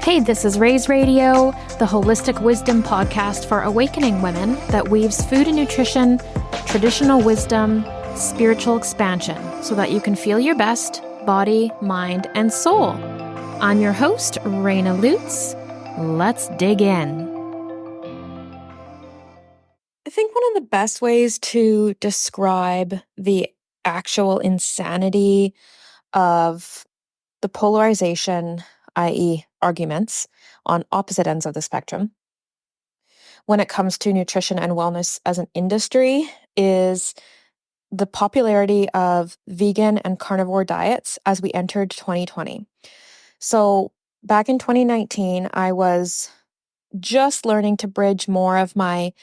Hey, this is Raise Radio, the holistic wisdom podcast for awakening women that weaves food and nutrition, traditional wisdom, spiritual expansion, so that you can feel your best body, mind, and soul. I'm your host, Raina Lutz. Let's dig in. I think one of the best ways to describe the actual insanity of the polarization, i.e., arguments on opposite ends of the spectrum, when it comes to nutrition and wellness as an industry, is the popularity of vegan and carnivore diets as we entered 2020. So back in 2019, I was just learning to bridge more of my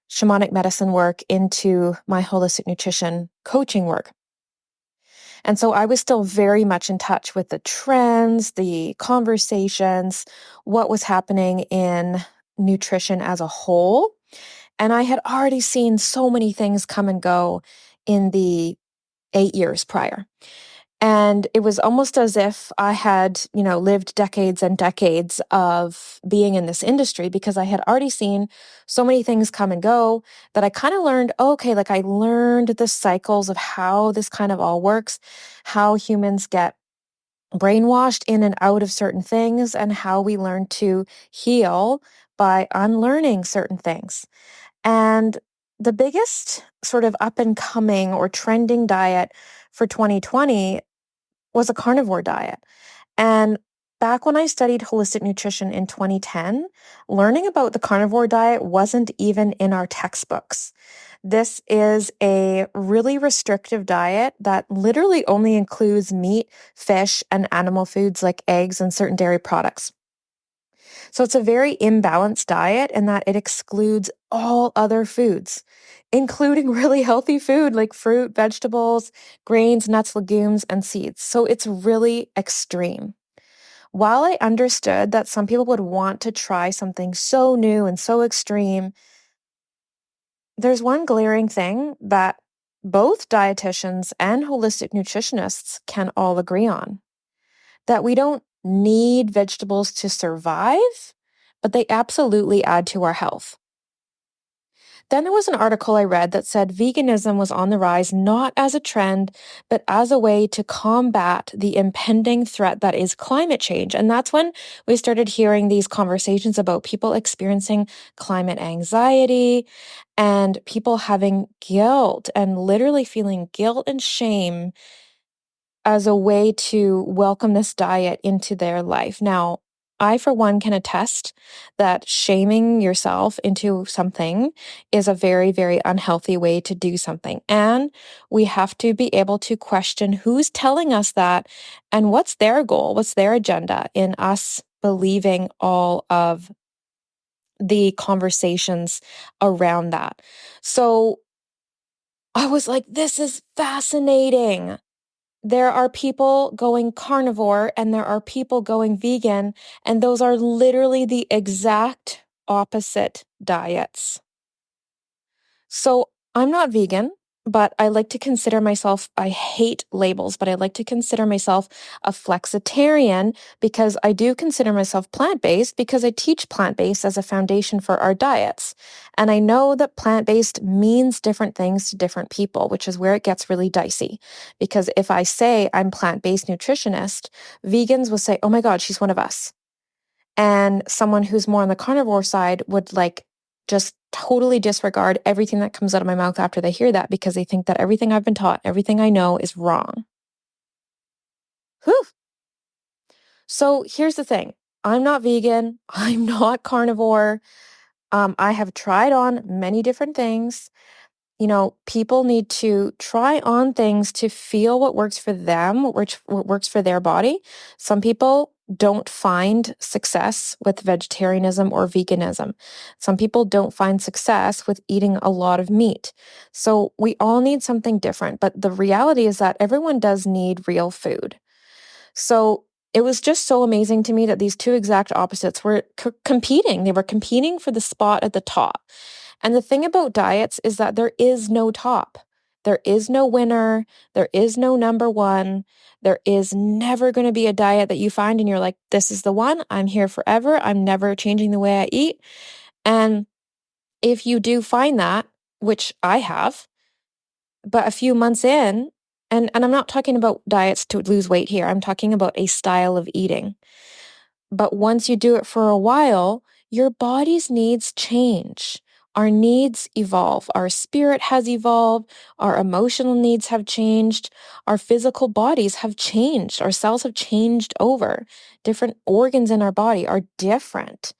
shamanic medicine work into my holistic nutrition coaching work. And so I was still very much in touch with the trends, the conversations, what was happening in nutrition as a whole. And I had already seen so many things come and go in the 8 years prior. And it was almost as if I had, lived decades and decades of being in this industry, because I had already seen so many things come and go that I kind of learned, I learned the cycles of how this kind of all works, how humans get brainwashed in and out of certain things, and how we learn to heal by unlearning certain things. And the biggest sort of up and coming or trending diet for 2020 was a carnivore diet. And back when I studied holistic nutrition in 2010, learning about the carnivore diet wasn't even in our textbooks. This is a really restrictive diet that literally only includes meat, fish, and animal foods like eggs and certain dairy products. So it's a very imbalanced diet in that it excludes all other foods, including really healthy food like fruit, vegetables, grains, nuts, legumes, and seeds. So it's really extreme. While I understood that some people would want to try something so new and so extreme, there's one glaring thing that both dietitians and holistic nutritionists can all agree on: that we don't need vegetables to survive, but they absolutely add to our health. Then there was an article I read that said veganism was on the rise not as a trend, but as a way to combat the impending threat that is climate change. And that's when we started hearing these conversations about people experiencing climate anxiety and people having guilt and literally feeling guilt and shame as a way to welcome this diet into their life. Now, I, for one, can attest that shaming yourself into something is a very, very unhealthy way to do something. And we have to be able to question who's telling us that and what's their goal, what's their agenda in us believing all of the conversations around that. So I was like, this is fascinating. There are people going carnivore and there are people going vegan, and those are literally the exact opposite diets. So I'm not vegan, but I like to consider myself, I hate labels, but I like to consider myself a flexitarian, because I do consider myself plant-based because I teach plant-based as a foundation for our diets. And I know that plant-based means different things to different people, which is where it gets really dicey. Because if I say I'm plant-based nutritionist, vegans will say, oh my God, she's one of us. And someone who's more on the carnivore side would just totally disregard everything that comes out of my mouth after they hear that, because they think that everything I've been taught, everything I know is wrong. Whew. So here's the thing. I'm not vegan. I'm not carnivore. I have tried on many different things. People need to try on things to feel what works for them, what works for their body. Some people don't find success with vegetarianism or veganism. Some people don't find success with eating a lot of meat. So we all need something different. But the reality is that everyone does need real food. So it was just so amazing to me that these two exact opposites were competing. They were competing for the spot at the top. And the thing about diets is that there is no top. There is no winner. There is no number one. There is never going to be a diet that you find and you're like, this is the one. I'm here forever. I'm never changing the way I eat. And if you do find that, which I have, but a few months in, and I'm not talking about diets to lose weight here. I'm talking about a style of eating. But once you do it for a while, your body's needs change. Our needs evolve. Our spirit has evolved. Our emotional needs have changed. Our physical bodies have changed. Our cells have changed over. Different organs in our body are different.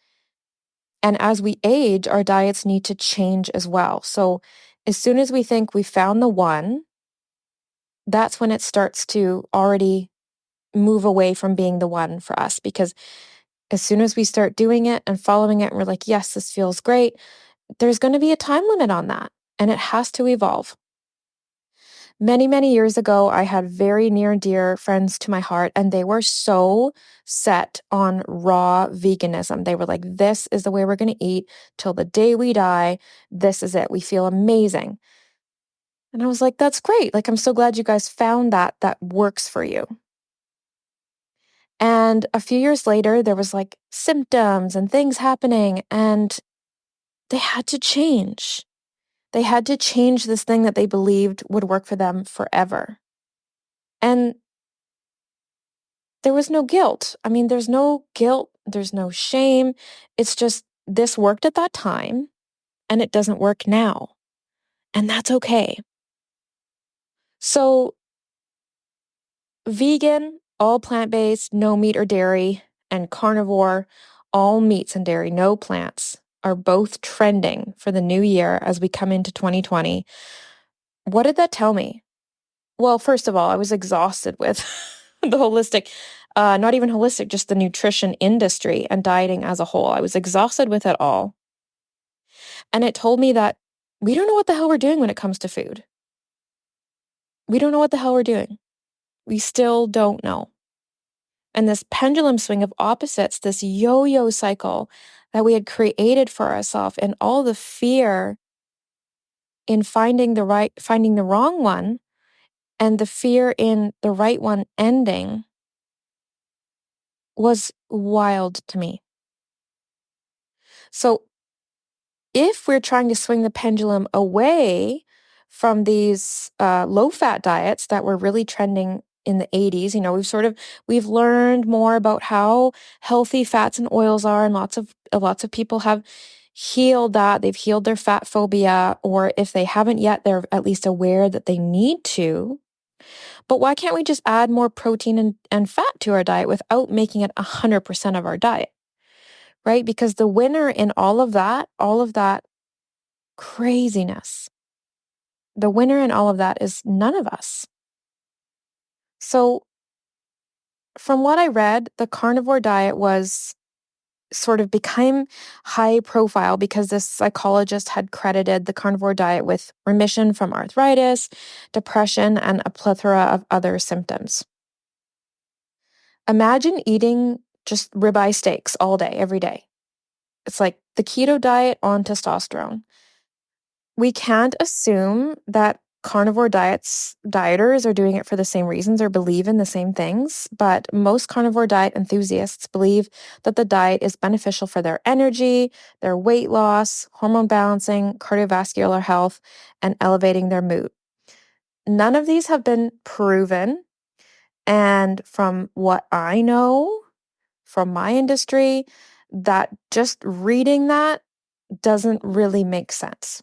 And as we age, our diets need to change as well. So as soon as we think we found the one, that's when it starts to already move away from being the one for us. Because as soon as we start doing it and following it, and we're like, yes, this feels great, there's going to be a time limit on that, and it has to evolve. Many, many years ago, I had very near and dear friends to my heart, and they were so set on raw veganism. They were like, this is the way we're going to eat till the day we die. This is it. We feel amazing. And I was like, that's great. Like, I'm so glad you guys found that works for you. And a few years later, there was like symptoms and things happening, and they had to change. They had to change this thing that they believed would work for them forever. And there was no guilt. I mean, there's no guilt, there's no shame. It's just this worked at that time and it doesn't work now. And that's okay. So, vegan, all plant-based, no meat or dairy, and carnivore, all meats and dairy, no plants, are both trending for the new year as we come into 2020. What did that tell me? Well, first of all, I was exhausted with the holistic, not even holistic, just the nutrition industry and dieting as a whole. I was exhausted with it all. And it told me that we don't know what the hell we're doing when it comes to food. We don't know what the hell we're doing. We still don't know. And this pendulum swing of opposites, this yo-yo cycle that we had created for ourselves, and all the fear in finding the wrong one, and the fear in the right one ending, was wild to me. So if we're trying to swing the pendulum away from these low-fat diets that were really trending in the 80s, we've learned more about how healthy fats and oils are, and lots of people have healed that. They've healed their fat phobia, or if they haven't yet, they're at least aware that they need to. But why can't we just add more protein and fat to our diet without making it 100% of our diet? Right? Because the winner in all of that craziness, the winner in all of that is none of us. So from what I read, the carnivore diet was sort of became high profile because this psychologist had credited the carnivore diet with remission from arthritis, depression, and a plethora of other symptoms. Imagine eating just ribeye steaks all day, every day. It's like the keto diet on testosterone. We can't assume that carnivore dieters are doing it for the same reasons or believe in the same things, but most carnivore diet enthusiasts believe that the diet is beneficial for their energy, their weight loss, hormone balancing, cardiovascular health, and elevating their mood. None of these have been proven, and from what I know from my industry, that just reading that doesn't really make sense.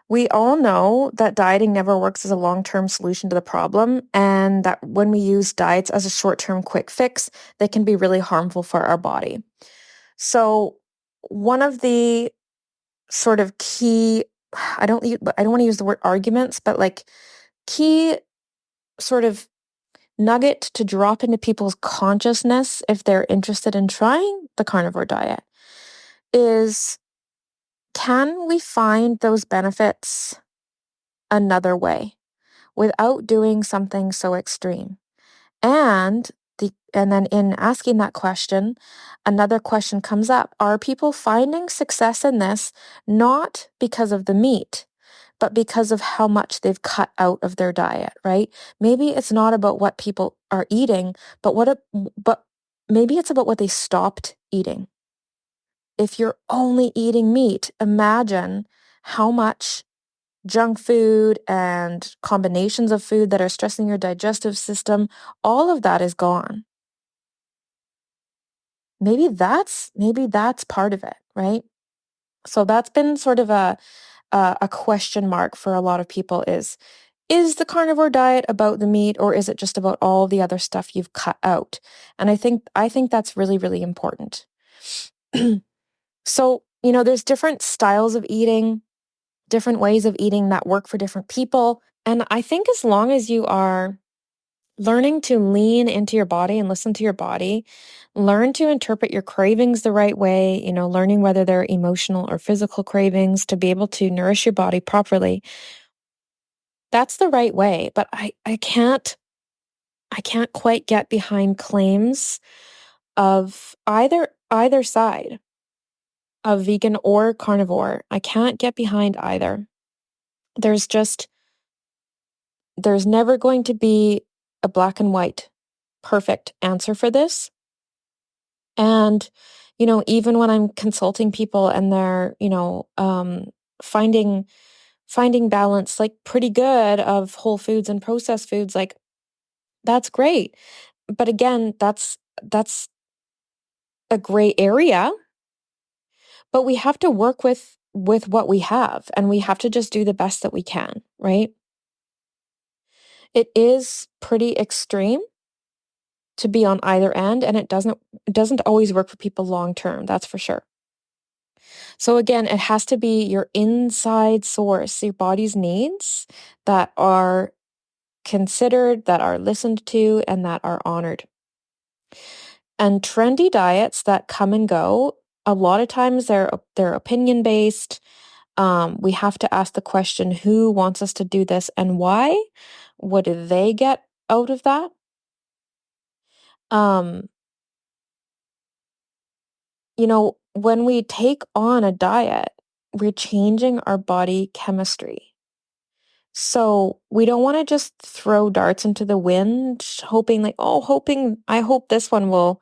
We all know that dieting never works as a long-term solution to the problem, and that when we use diets as a short-term quick fix, they can be really harmful for our body. So one of the sort of key, I don't want to use the word arguments, but like key sort of nugget to drop into people's consciousness if they're interested in trying the carnivore diet is, can we find those benefits another way without doing something so extreme? And then in asking that question, another question comes up. Are people finding success in this not because of the meat, but because of how much they've cut out of their diet, right? Maybe it's not about what people are eating, but maybe it's about what they stopped eating. If you're only eating meat, imagine how much junk food and combinations of food that are stressing your digestive system, all of that is gone. Maybe that's part of it, right? So that's been sort of a question mark for a lot of people is the carnivore diet about the meat or is it just about all the other stuff you've cut out? And I think that's really, really important. So, there's different styles of eating, different ways of eating that work for different people. And I think as long as you are learning to lean into your body and listen to your body, learn to interpret your cravings the right way, learning whether they're emotional or physical cravings to be able to nourish your body properly. That's the right way, but I can't quite get behind claims of either side of vegan or carnivore. I can't get behind either. There's just there's never going to be a black and white perfect answer for this. And even when I'm consulting people and they're, finding balance like pretty good of whole foods and processed foods, like that's great. But again, that's a gray area, but we have to work with what we have and we have to just do the best that we can, right? It is pretty extreme to be on either end and it doesn't always work for people long term, that's for sure. So again, it has to be your inside source, your body's needs that are considered, that are listened to, and that are honored. And trendy diets that come and go, a lot of times they're opinion based. We have to ask the question, who wants us to do this and why? What do they get out of that? Um, when we take on a diet, we're changing our body chemistry. So we don't want to just throw darts into the wind, hoping I hope this one will,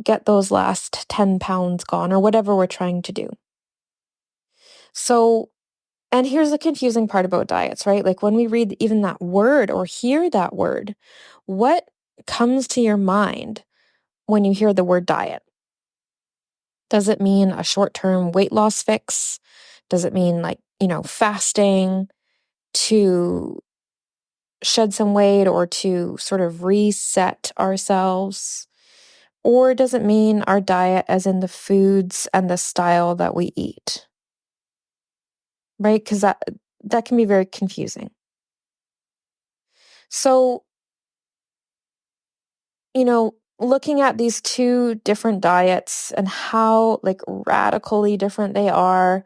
get those last 10 pounds gone or whatever we're trying to do. So, and here's the confusing part about diets, right? Like when we read even that word or hear that word, what comes to your mind when you hear the word diet? Does it mean a short-term weight loss fix? Does it mean like, fasting to shed some weight or to sort of reset ourselves? Or does it mean our diet as in the foods and the style that we eat? Right? Because that can be very confusing. So, looking at these two different diets and how like radically different they are,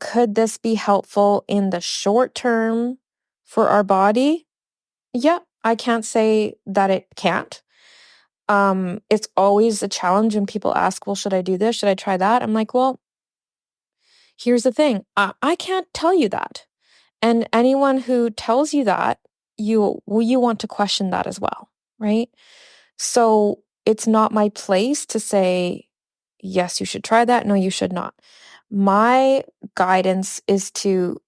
could this be helpful in the short term for our body? Yeah, I can't say that it can't. It's always a challenge when people ask, well, should I do this? Should I try that? I'm like, well, here's the thing. I can't tell you that. And anyone who tells you that, you want to question that as well, right? So it's not my place to say, yes, you should try that. No, you should not. My guidance is to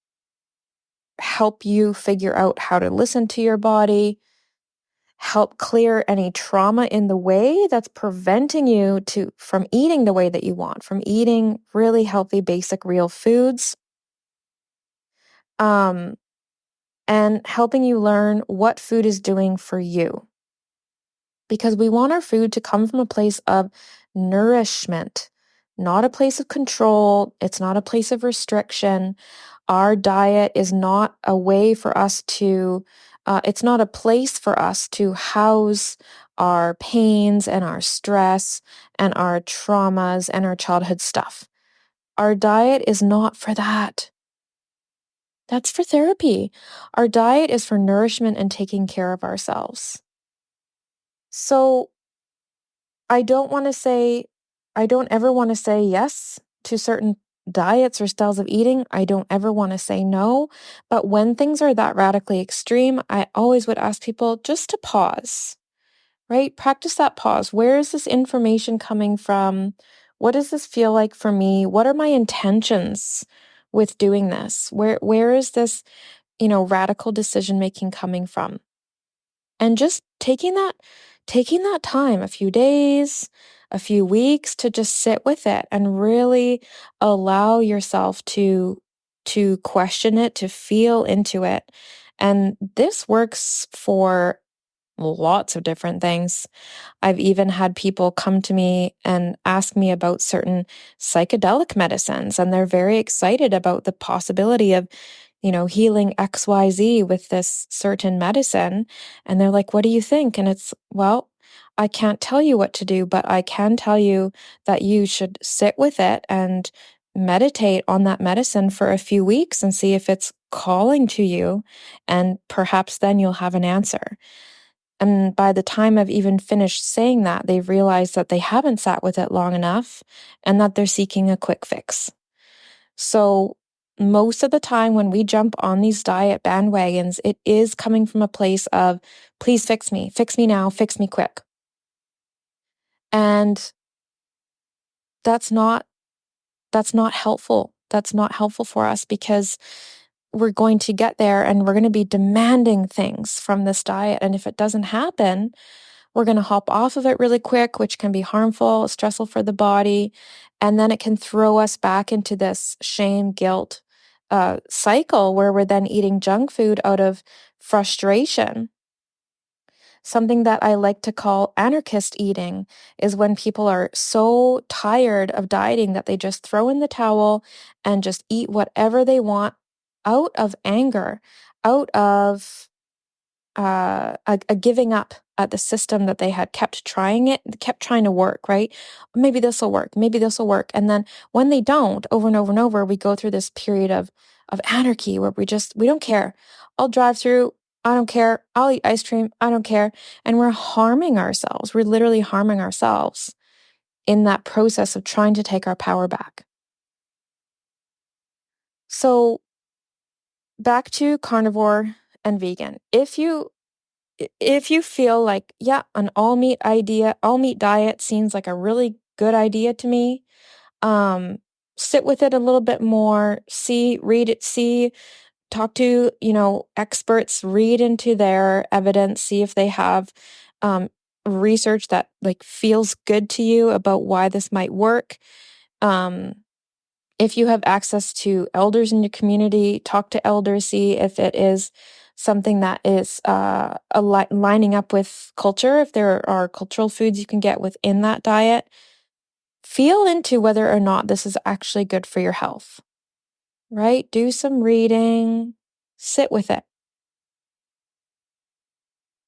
help you figure out how to listen to your body, help clear any trauma in the way that's preventing you from eating the way that you want, from eating really healthy, basic, real foods, um, and helping you learn what food is doing for you. Because we want our food to come from a place of nourishment, not a place of control. It's not a place of restriction. Our diet is not a way for us to, it's not a place for us to house our pains and our stress and our traumas and our childhood stuff. Our diet is not for that. That's for therapy. Our diet is for nourishment and taking care of ourselves. So I don't want to say, I don't ever want to say yes to certain diets or styles of eating, I don't ever want to say no. But when things are that radically extreme, I always would ask people just to pause, right? Practice that pause. Where is this information coming from? What does this feel like for me? What are my intentions with doing this? Where is this, radical decision making coming from? And just taking that time, a few days, a few weeks to just sit with it and really allow yourself to question it, to feel into it. And this works for lots of different things. I've even had people come to me and ask me about certain psychedelic medicines, and they're very excited about the possibility of, healing XYZ with this certain medicine. And they're like, what do you think? And it's, well, I can't tell you what to do, but I can tell you that you should sit with it and meditate on that medicine for a few weeks and see if it's calling to you. And perhaps then you'll have an answer. And by the time I've even finished saying that, they've realized that they haven't sat with it long enough and that they're seeking a quick fix. So, most of the time when we jump on these diet bandwagons, it is coming from a place of, please fix me now, fix me quick. And that's not helpful. That's not helpful for us because we're going to get there and we're going to be demanding things from this diet. And if it doesn't happen, we're going to hop off of it really quick, which can be harmful, stressful for the body. And then it can throw us back into this shame, guilt cycle where we're then eating junk food out of frustration. Something that I like to call anarchist eating is when people are so tired of dieting that they just throw in the towel and just eat whatever they want out of anger, out of a giving up at the system that they had kept trying to work, right? Maybe this will work, maybe this will work. And then when they don't, over and over and over, we go through this period of anarchy where we don't care. I'll drive through, I don't care. I'll eat ice cream, I don't care. And we're harming ourselves. We're literally harming ourselves in that process of trying to take our power back. So back to carnivore and vegan. If you feel like, yeah, an all meat diet seems like a really good idea to me, um, sit with it a little bit more, read it, talk to, experts, read into their evidence, see if they have um, research that like feels good to you about why this might work. Um, if you have access to elders in your community, talk to elders, see if it is something that is lining up with culture, if there are cultural foods you can get within that diet. Feel into whether or not this is actually good for your health, right? Do some reading, sit with it.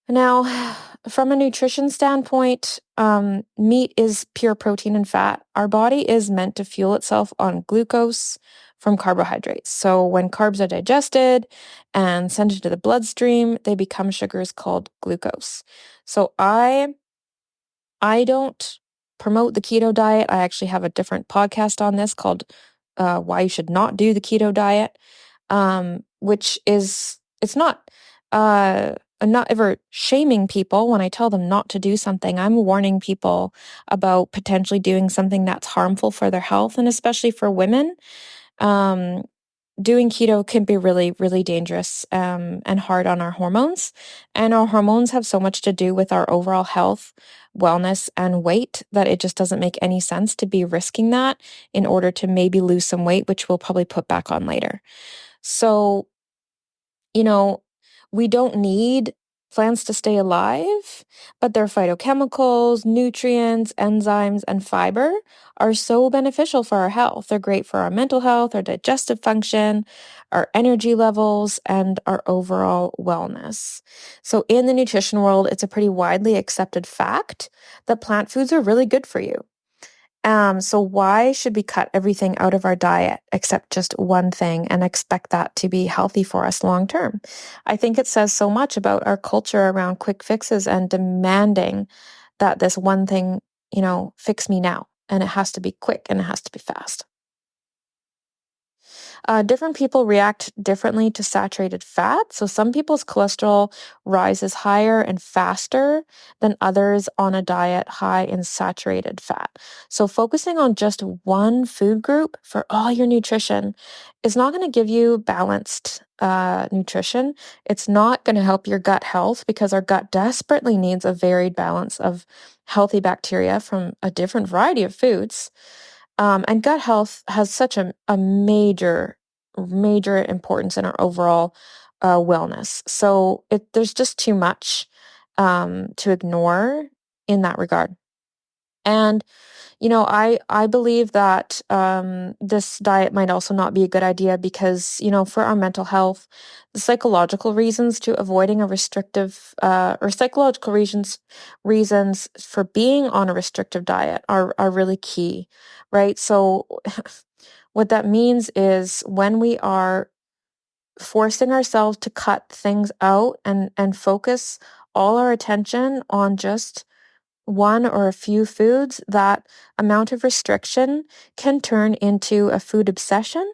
Now, from a nutrition standpoint, meat is pure protein and fat. Our body is meant to fuel itself on glucose from carbohydrates. So when carbs are digested and sent into the bloodstream, they become sugars called glucose. So I don't promote the keto diet. I actually have a different podcast on this called Why You Should Not Do the Keto Diet, which is, it's not, I'm not ever shaming people when I tell them not to do something. I'm warning people about potentially doing something that's harmful for their health, and especially for women. Um, Doing keto can be really, really dangerous and hard on our hormones. And our hormones have so much to do with our overall health, wellness, and weight that it just doesn't make any sense to be risking that in order to maybe lose some weight, which we'll probably put back on later. So, you know, we don't need plants to stay alive, but their phytochemicals, nutrients, enzymes, and fiber are so beneficial for our health. They're great for our mental health, our digestive function, our energy levels, and our overall wellness. So, in the nutrition world, it's a pretty widely accepted fact that plant foods are really good for you. So why should we cut everything out of our diet except just one thing and expect that to be healthy for us long term? I think it says so much about our culture around quick fixes and demanding that this one thing, fix me now. And it has to be quick and it has to be fast. Different people react differently to saturated fat. So some people's cholesterol rises higher and faster than others on a diet high in saturated fat. So focusing on just one food group for all your nutrition is not going to give you balanced nutrition. It's not going to help your gut health because our gut desperately needs a varied balance of healthy bacteria from a different variety of foods. And gut health has such a major importance in our overall wellness. So there's just too much to ignore in that regard. And I believe that this diet might also not be a good idea because, for our mental health, the psychological reasons to avoiding a restrictive or psychological reasons for being on a restrictive diet are really key, right? So what that means is when we are forcing ourselves to cut things out and focus all our attention on just one or a few foods, that amount of restriction can turn into a food obsession,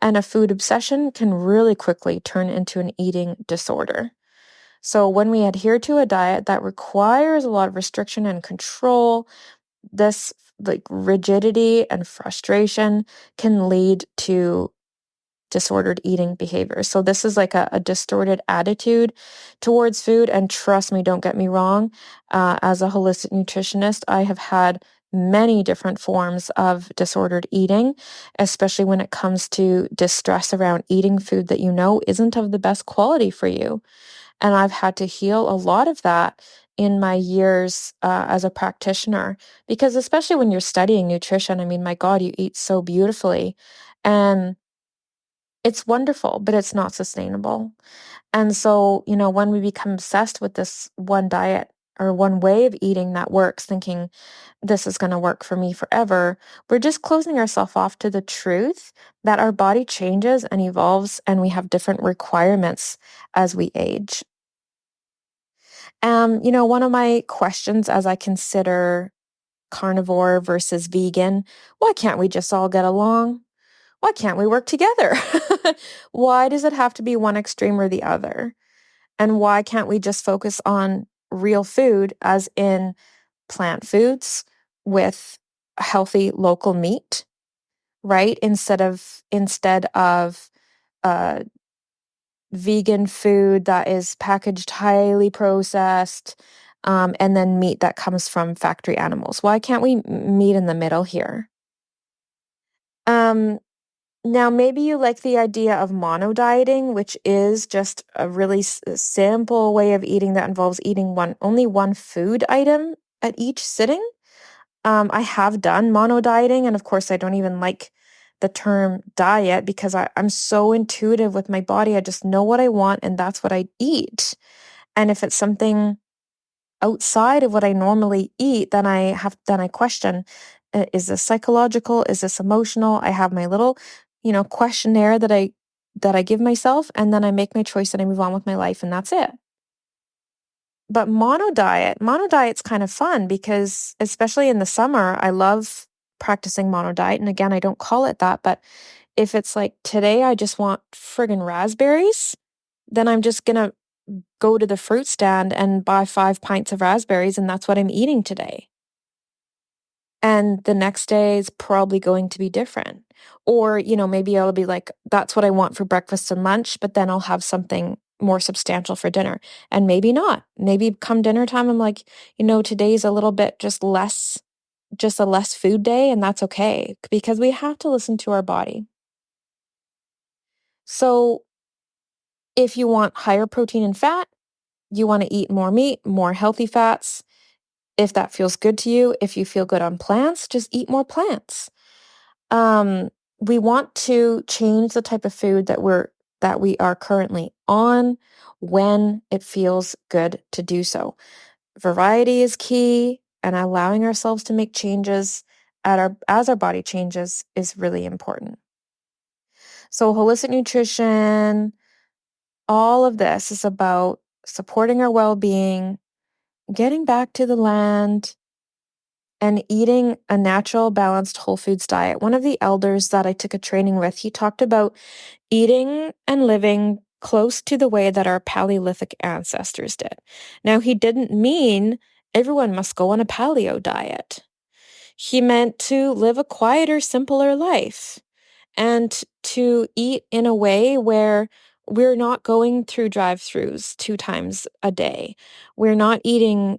and a food obsession can really quickly turn into an eating disorder. So when we adhere to a diet that requires a lot of restriction and control, this like rigidity and frustration can lead to disordered eating behavior. So this is like a distorted attitude towards food. And trust me, don't get me wrong. As a holistic nutritionist, I have had many different forms of disordered eating, especially when it comes to distress around eating food that you know isn't of the best quality for you. And I've had to heal a lot of that in my years as a practitioner, because especially when you're studying nutrition, I mean, my God, you eat so beautifully. And it's wonderful, but it's not sustainable. And so, when we become obsessed with this one diet or one way of eating that works, thinking this is going to work for me forever, we're just closing ourselves off to the truth that our body changes and evolves and we have different requirements as we age. One of my questions as I consider carnivore versus vegan, why can't we just all get along? Why can't we work together? Why does it have to be one extreme or the other? And why can't we just focus on real food, as in plant foods with healthy local meat, right? Instead of uh, vegan food that is packaged highly processed, and then meat that comes from factory animals. Why can't we meet in the middle here? Um, Now, maybe you like the idea of mono dieting, which is just a really simple way of eating that involves eating only one food item at each sitting. I have done mono dieting, and of course, I don't even like the term diet because I'm so intuitive with my body. I just know what I want, and that's what I eat. And if it's something outside of what I normally eat, then I question, is this psychological? Is this emotional? I have my little, questionnaire that I give myself, and then I make my choice and I move on with my life, and that's it. But mono diet's kind of fun because especially in the summer, I love practicing mono diet. And again, I don't call it that, but if it's like today I just want friggin' raspberries, then I'm just gonna go to the fruit stand and buy 5 pints of raspberries, and that's what I'm eating today. And the next day is probably going to be different. Or, maybe I'll be like, that's what I want for breakfast and lunch, but then I'll have something more substantial for dinner. And maybe not. Maybe come dinner time, I'm like, today's a little bit just a less food day, and that's okay because we have to listen to our body. So if you want higher protein and fat, you want to eat more meat, more healthy fats. If that feels good to you, if you feel good on plants, just eat more plants. Um, we want to change the type of food that we are currently on when it feels good to do so. Variety is key, and allowing ourselves to make changes as our body changes is really important. So holistic nutrition, all of this is about supporting our well-being, getting back to the land, and eating a natural, balanced whole foods diet. One of the elders that I took a training with, he talked about eating and living close to the way that our Paleolithic ancestors did. Now, he didn't mean everyone must go on a paleo diet. He meant to live a quieter, simpler life and to eat in a way where we're not going through drive-throughs 2 times a day. We're not eating,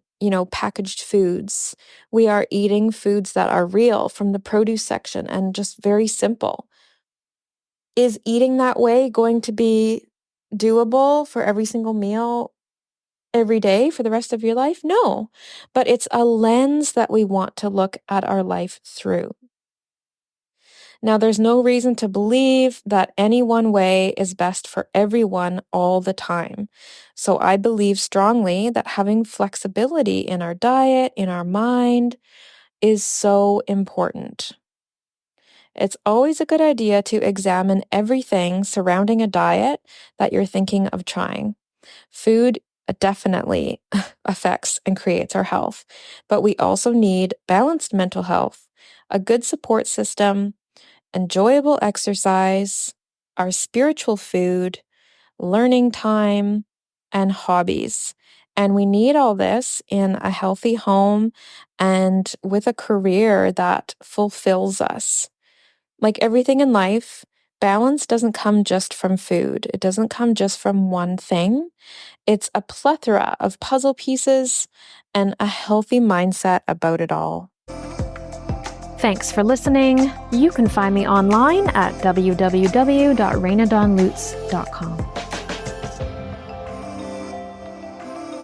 packaged foods. We are eating foods that are real from the produce section and just very simple. Is eating that way going to be doable for every single meal every day for the rest of your life? No, but it's a lens that we want to look at our life through. Now, there's no reason to believe that any one way is best for everyone all the time. So I believe strongly that having flexibility in our diet, in our mind, is so important. It's always a good idea to examine everything surrounding a diet that you're thinking of trying. Food definitely affects and creates our health, but we also need balanced mental health, a good support system, enjoyable exercise, our spiritual food, learning time, and hobbies. And we need all this in a healthy home and with a career that fulfills us. Like everything in life, balance doesn't come just from food. It doesn't come just from one thing. It's a plethora of puzzle pieces and a healthy mindset about it all. Thanks for listening. You can find me online at www.rainadonlutz.com.